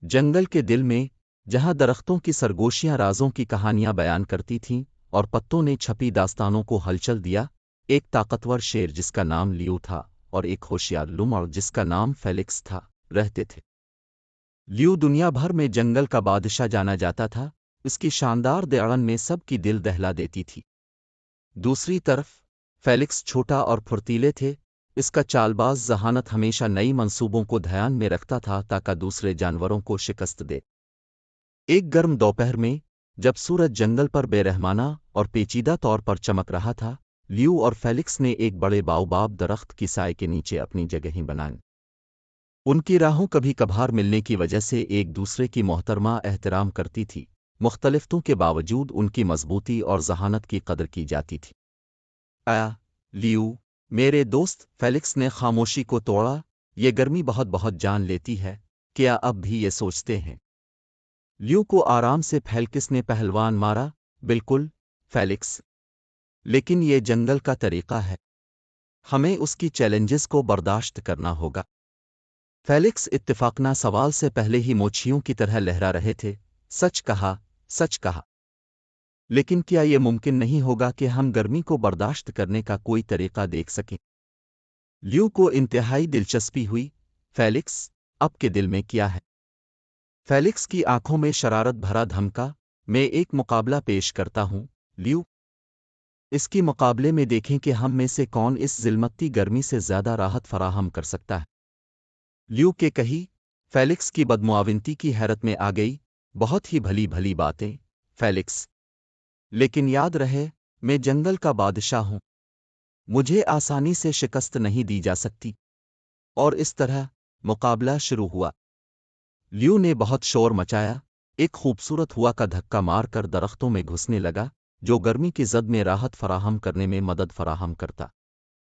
جنگل کے دل میں، جہاں درختوں کی سرگوشیاں رازوں کی کہانیاں بیان کرتی تھیں اور پتوں نے چھپی داستانوں کو ہلچل دیا، ایک طاقتور شیر جس کا نام لیو تھا اور ایک ہوشیار لومڑ جس کا نام فیلکس تھا، رہتے تھے۔ لیو دنیا بھر میں جنگل کا بادشاہ جانا جاتا تھا، اس کی شاندار دیعڑن میں سب کی دل دہلا دیتی تھی۔ دوسری طرف فیلکس چھوٹا اور پھرتیلے تھے، اس کا چال باز ذہانت ہمیشہ نئی منصوبوں کو دھیان میں رکھتا تھا تاکہ دوسرے جانوروں کو شکست دے۔ ایک گرم دوپہر میں، جب سورج جنگل پر بے رحمانہ اور پیچیدہ طور پر چمک رہا تھا، لیو اور فیلکس نے ایک بڑے باؤباب درخت کی سائے کے نیچے اپنی جگہیں بنائیں۔ ان کی راہوں کبھی کبھار ملنے کی وجہ سے ایک دوسرے کی محترمہ احترام کرتی تھی، مختلفتوں کے باوجود ان کی مضبوطی اور ذہانت کی قدر کی جاتی تھی۔ لیو، میرے دوست، فیلکس نے خاموشی کو توڑا، یہ گرمی بہت بہت جان لیتی ہے، کیا اب بھی یہ سوچتے ہیں؟ لیو کو آرام سے فیلکس نے پہلوان مارا، بالکل، فیلکس، لیکن یہ جنگل کا طریقہ ہے، ہمیں اس کی چیلنجز کو برداشت کرنا ہوگا۔ فیلکس اتفاقنہ سوال سے پہلے ہی موچھیوں کی طرح لہرا رہے تھے، سچ کہا، سچ کہا۔ لیکن کیا یہ ممکن نہیں ہوگا کہ ہم گرمی کو برداشت کرنے کا کوئی طریقہ دیکھ سکیں؟ لیو کو انتہائی دلچسپی ہوئی، فیلکس، اب کے دل میں کیا ہے؟ فیلکس کی آنکھوں میں شرارت بھرا دھمکا، میں ایک مقابلہ پیش کرتا ہوں، لیو۔ اس کی مقابلے میں دیکھیں کہ ہم میں سے کون اس ظلمتی گرمی سے زیادہ راحت فراہم کر سکتا ہے۔ لیو کے کہی، فیلکس کی بدمعاونتی کی حیرت میں آ گئی، بہت ہی بھلی بھلی باتیں، فیلکس، لیکن یاد رہے، میں جنگل کا بادشاہ ہوں، مجھے آسانی سے شکست نہیں دی جا سکتی۔ اور اس طرح مقابلہ شروع ہوا۔ لیو نے بہت شور مچایا، ایک خوبصورت ہوا کا دھکا مار کر درختوں میں گھسنے لگا، جو گرمی کی زد میں راحت فراہم کرنے میں مدد فراہم کرتا۔